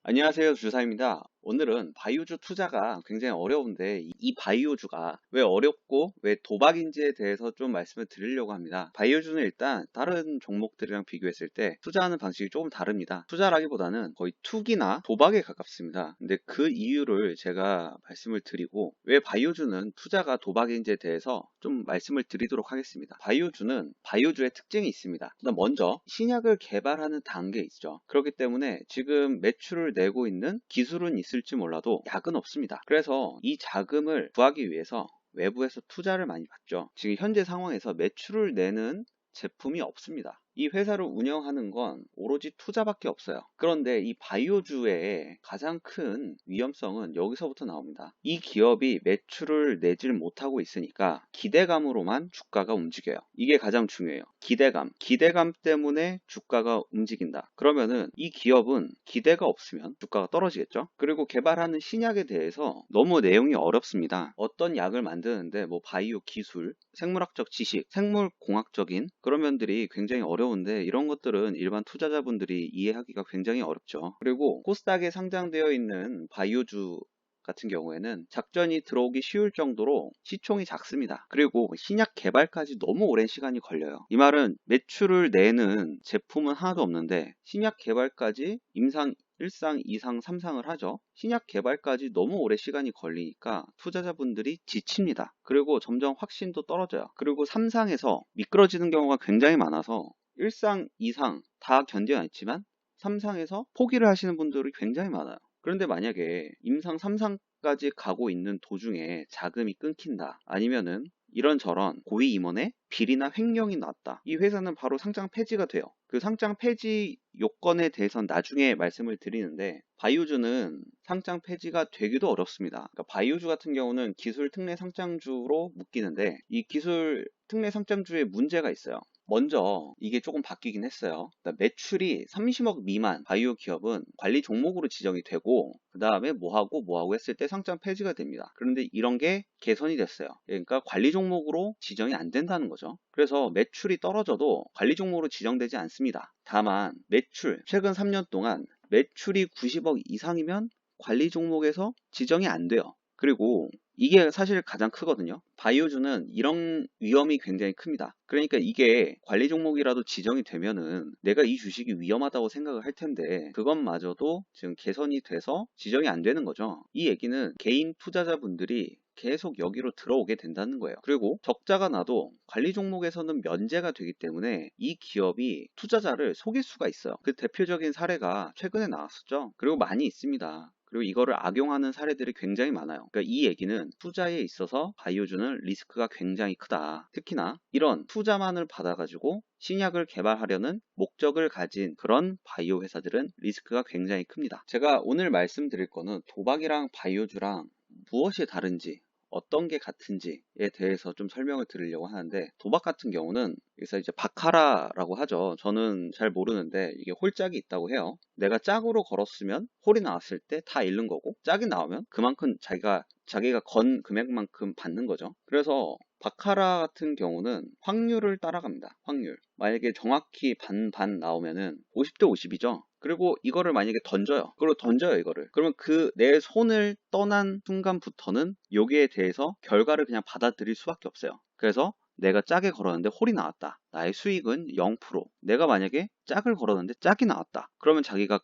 안녕하세요. 주사입니다. 오늘은 바이오주 투자가 굉장히 어려운데 이 바이오주가 왜 어렵고 왜 도박인지에 대해서 좀 말씀을 드리려고 합니다. 바이오주는 일단 다른 종목들이랑 비교했을 때 투자하는 방식이 조금 다릅니다. 투자라기보다는 거의 투기나 도박에 가깝습니다. 근데 그 이유를 제가 말씀을 드리고 왜 바이오주는 투자가 도박인지에 대해서 좀 말씀을 드리도록 하겠습니다. 바이오주는 바이오주의 특징이 있습니다. 일단 먼저 신약을 개발하는 단계에 있죠. 그렇기 때문에 지금 매출을 내고 있는 기술은 있을지 몰라도 약은 없습니다. 그래서 이 자금을 구하기 위해서 외부에서 투자를 많이 받죠. 지금 현재 상황에서 매출을 내는 제품이 없습니다. 이 회사를 운영하는 건 오로지 투자밖에 없어요. 그런데 이 바이오주의 가장 큰 위험성은 여기서부터 나옵니다. 이 기업이 매출을 내질 못하고 있으니까 기대감으로만 주가가 움직여요. 이게 가장 중요해요. 기대감 때문에 주가가 움직인다. 그러면은 이 기업은 기대가 없으면 주가가 떨어지겠죠. 그리고 개발하는 신약에 대해서 너무 내용이 어렵습니다. 어떤 약을 만드는데 뭐 바이오 기술, 생물학적 지식, 생물공학적인 그런 면들이 굉장히 어려운데 이런 것들은 일반 투자자분들이 이해하기가 굉장히 어렵죠. 그리고 코스닥에 상장되어 있는 바이오주 같은 경우에는 작전이 들어오기 쉬울 정도로 시총이 작습니다. 그리고 신약 개발까지 너무 오랜 시간이 걸려요. 이 말은 매출을 내는 제품은 하나도 없는데 신약 개발까지 임상 1상, 2상, 3상을 하죠. 신약 개발까지 너무 오래 시간이 걸리니까 투자자분들이 지칩니다. 그리고 점점 확신도 떨어져요. 그리고 3상에서 미끄러지는 경우가 굉장히 많아서 1상, 2상 다 견뎌냈지만 3상에서 포기를 하시는 분들이 굉장히 많아요. 그런데 만약에 임상 3상까지 가고 있는 도중에 자금이 끊긴다. 아니면은 이런저런 고위 임원의 비리나 횡령이 났다. 이 회사는 바로 상장 폐지가 돼요. 그 상장 폐지 요건에 대해서는 나중에 말씀을 드리는데 바이오주는 상장 폐지가 되기도 어렵습니다. 그러니까 바이오주 같은 경우는 기술 특례 상장주로 묶이는데 이 기술 특례 상장주에 문제가 있어요. 먼저 이게 조금 바뀌긴 했어요. 그러니까 매출이 30억 미만 바이오 기업은 관리 종목으로 지정이 되고 그 다음에 뭐하고 했을 때 상장 폐지가 됩니다. 그런데 이런 게 개선이 됐어요. 그러니까 관리 종목으로 지정이 안 된다는 거죠. 그래서 매출이 떨어져도 관리 종목으로 지정되지 않습니다. 다만 매출 최근 3년 동안 매출이 90억 이상이면 관리 종목에서 지정이 안 돼요. 그리고 이게 사실 가장 크거든요. 바이오주는 이런 위험이 굉장히 큽니다. 그러니까 이게 관리 종목이라도 지정이 되면은 내가 이 주식이 위험하다고 생각을 할 텐데 그것마저도 지금 개선이 돼서 지정이 안 되는 거죠. 이 얘기는 개인 투자자분들이 계속 여기로 들어오게 된다는 거예요. 그리고 적자가 나도 관리 종목에서는 면제가 되기 때문에 이 기업이 투자자를 속일 수가 있어요. 그 대표적인 사례가 최근에 나왔었죠. 그리고 많이 있습니다. 그리고 이거를 악용하는 사례들이 굉장히 많아요. 그러니까 이 얘기는 투자에 있어서 바이오주는 리스크가 굉장히 크다. 특히나 이런 투자만을 받아가지고 신약을 개발하려는 목적을 가진 그런 바이오 회사들은 리스크가 굉장히 큽니다. 제가 오늘 말씀드릴 거는 도박이랑 바이오주랑 무엇이 다른지 어떤 게 같은지에 대해서 좀 설명을 드리려고 하는데 도박 같은 경우는 여기서 이제 바카라라고 하죠. 저는 잘 모르는데 이게 홀짝이 있다고 해요. 내가 짝으로 걸었으면 홀이 나왔을 때 다 잃는 거고 짝이 나오면 그만큼 자기가 건 금액만큼 받는 거죠. 그래서 바카라 같은 경우는 확률을 따라갑니다. 확률. 만약에 정확히 반 나오면은 50대 50이죠. 그리고 이거를 만약에 던져요. 그리고 던져요, 이거를. 그러면 그 내 손을 떠난 순간부터는 여기에 대해서 결과를 그냥 받아들일 수밖에 없어요. 그래서 내가 짝에 걸었는데 홀이 나왔다. 나의 수익은 0%. 내가 만약에 짝을 걸었는데 짝이 나왔다. 그러면 자기가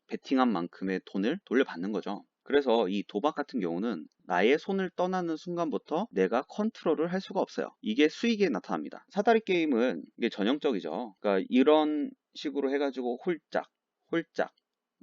베팅한 만큼의 돈을 돌려받는 거죠. 그래서 이 도박 같은 경우는 나의 손을 떠나는 순간부터 내가 컨트롤을 할 수가 없어요. 이게 수익에 나타납니다. 사다리 게임은 이게 전형적이죠. 그러니까 이런 식으로 해가지고 홀짝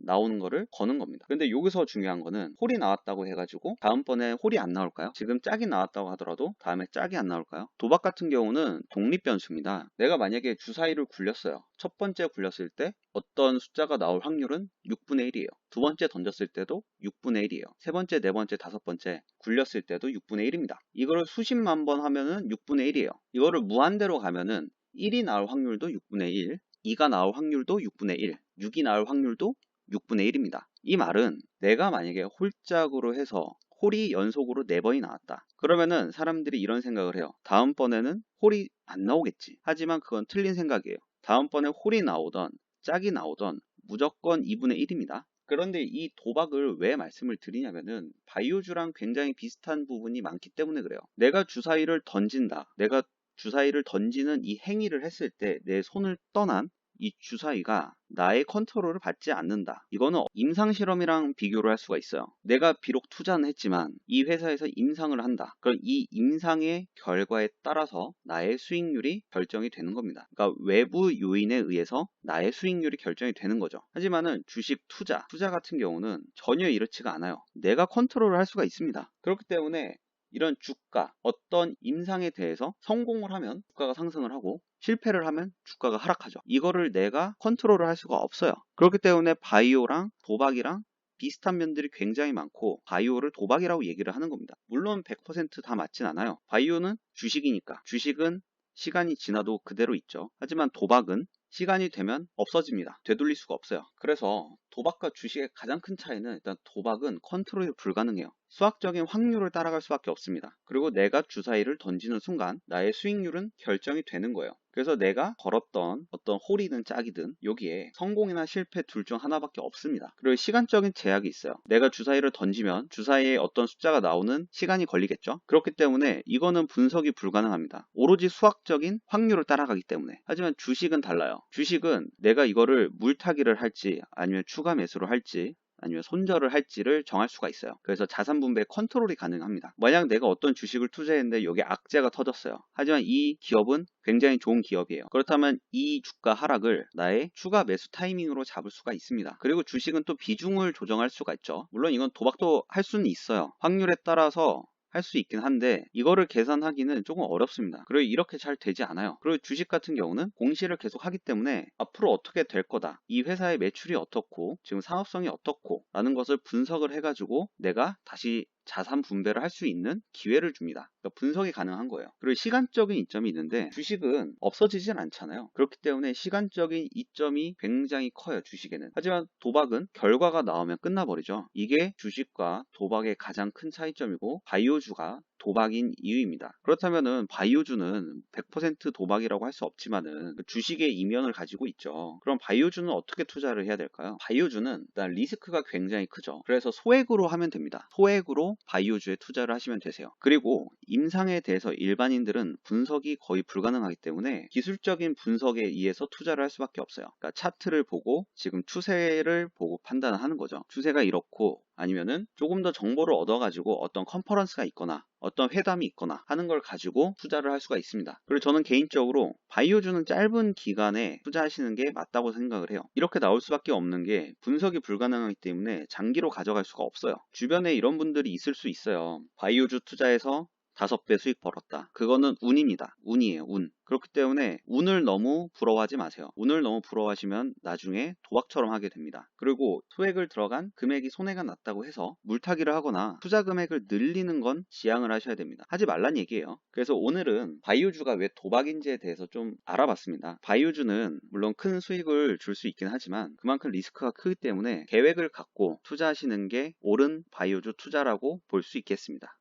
나오는 거를 거는 겁니다. 근데 여기서 중요한 거는 홀이 나왔다고 해가지고 다음번에 홀이 안 나올까요? 지금 짝이 나왔다고 하더라도 다음에 짝이 안 나올까요? 도박 같은 경우는 독립변수입니다. 내가 만약에 주사위를 굴렸어요. 첫 번째 굴렸을 때 어떤 숫자가 나올 확률은 6분의 1이에요. 두 번째 던졌을 때도 6분의 1이에요. 세 번째, 네 번째, 다섯 번째 굴렸을 때도 6분의 1입니다. 이거를 수십만 번 하면은 6분의 1이에요. 이거를 무한대로 가면은 1이 나올 확률도 6분의 1, 2가 나올 확률도 6분의 1, 6이 나올 확률도 6분의 1입니다. 이 말은 내가 만약에 홀짝으로 해서 홀이 연속으로 4번이 나왔다. 그러면은 사람들이 이런 생각을 해요. 다음번에는 홀이 안 나오겠지. 하지만 그건 틀린 생각이에요. 다음번에 홀이 나오던 짝이 나오던 무조건 2분의 1입니다. 그런데 이 도박을 왜 말씀을 드리냐면은 바이오주랑 굉장히 비슷한 부분이 많기 때문에 그래요. 내가 주사위를 던진다. 내가 주사위를 던지는 이 행위를 했을 때 내 손을 떠난 이 주사위가 나의 컨트롤을 받지 않는다. 이거는 임상실험이랑 비교를 할 수가 있어요. 내가 비록 투자는 했지만 이 회사에서 임상을 한다. 그럼 이 임상의 결과에 따라서 나의 수익률이 결정이 되는 겁니다. 그러니까 외부 요인에 의해서 나의 수익률이 결정이 되는 거죠. 하지만은 주식 투자 같은 경우는 전혀 이렇지가 않아요. 내가 컨트롤을 할 수가 있습니다. 그렇기 때문에 이런 주가, 어떤 임상에 대해서 성공을 하면 주가가 상승을 하고 실패를 하면 주가가 하락하죠. 이거를 내가 컨트롤을 할 수가 없어요. 그렇기 때문에 바이오랑 도박이랑 비슷한 면들이 굉장히 많고 바이오를 도박이라고 얘기를 하는 겁니다. 물론 100%다 맞진 않아요. 바이오는 주식이니까 주식은 시간이 지나도 그대로 있죠. 하지만 도박은 시간이 되면 없어집니다. 되돌릴 수가 없어요. 그래서 도박과 주식의 가장 큰 차이는 일단 도박은 컨트롤이 불가능해요. 수학적인 확률을 따라갈 수밖에 없습니다. 그리고 내가 주사위를 던지는 순간 나의 수익률은 결정이 되는 거예요. 그래서 내가 걸었던 어떤 홀이든 짝이든 여기에 성공이나 실패 둘 중 하나밖에 없습니다. 그리고 시간적인 제약이 있어요. 내가 주사위를 던지면 주사위에 어떤 숫자가 나오는 시간이 걸리겠죠. 그렇기 때문에 이거는 분석이 불가능합니다. 오로지 수학적인 확률을 따라가기 때문에. 하지만 주식은 달라요. 주식은 내가 이거를 물타기를 할지 아니면 추가 매수를 할지 아니면 손절을 할지를 정할 수가 있어요. 그래서 자산 분배 컨트롤이 가능합니다. 만약 내가 어떤 주식을 투자했는데 여기 악재가 터졌어요. 하지만 이 기업은 굉장히 좋은 기업이에요. 그렇다면 이 주가 하락을 나의 추가 매수 타이밍으로 잡을 수가 있습니다. 그리고 주식은 또 비중을 조정할 수가 있죠. 물론 이건 도박도 할 수는 있어요. 확률에 따라서 할 수 있긴 한데 이거를 계산하기는 조금 어렵습니다. 그리고 이렇게 잘 되지 않아요. 그리고 주식 같은 경우는 공시를 계속 하기 때문에 앞으로 어떻게 될 거다. 이 회사의 매출이 어떻고 지금 사업성이 어떻고 라는 것을 분석을 해가지고 내가 다시 자산 분배를 할 수 있는 기회를 줍니다. 그러니까 분석이 가능한 거예요. 그리고 시간적인 이점이 있는데 주식은 없어지진 않잖아요. 그렇기 때문에 시간적인 이점이 굉장히 커요. 주식에는. 하지만 도박은 결과가 나오면 끝나버리죠. 이게 주식과 도박의 가장 큰 차이점이고 바이오주가 도박인 이유입니다. 그렇다면은 바이오주는 100% 도박이라고 할 수 없지만은 주식의 이면을 가지고 있죠. 그럼 바이오주는 어떻게 투자를 해야 될까요? 바이오주는 일단 리스크가 굉장히 크죠. 그래서 소액으로 하면 됩니다. 소액으로 바이오주에 투자를 하시면 되세요. 그리고 임상에 대해서 일반인들은 분석이 거의 불가능하기 때문에 기술적인 분석에 의해서 투자를 할 수밖에 없어요. 그러니까 차트를 보고 지금 추세를 보고 판단을 하는 거죠. 추세가 이렇고 아니면은 조금 더 정보를 얻어가지고 어떤 컨퍼런스가 있거나 어떤 회담이 있거나 하는 걸 가지고 투자를 할 수가 있습니다. 그리고 저는 개인적으로 바이오주는 짧은 기간에 투자하시는 게 맞다고 생각을 해요. 이렇게 나올 수밖에 없는 게 분석이 불가능하기 때문에 장기로 가져갈 수가 없어요. 주변에 이런 분들이 있을 수 있어요. 바이오주 투자해서 5배 수익 벌었다. 그거는 운입니다. 운이에요, 운. 그렇기 때문에 운을 너무 부러워하지 마세요. 운을 너무 부러워하시면 나중에 도박처럼 하게 됩니다. 그리고 소액을 들어간 금액이 손해가 났다고 해서 물타기를 하거나 투자 금액을 늘리는 건 지양을 하셔야 됩니다. 하지 말란 얘기예요. 그래서 오늘은 바이오주가 왜 도박인지에 대해서 좀 알아봤습니다. 바이오주는 물론 큰 수익을 줄 수 있긴 하지만 그만큼 리스크가 크기 때문에 계획을 갖고 투자하시는 게 옳은 바이오주 투자라고 볼 수 있겠습니다.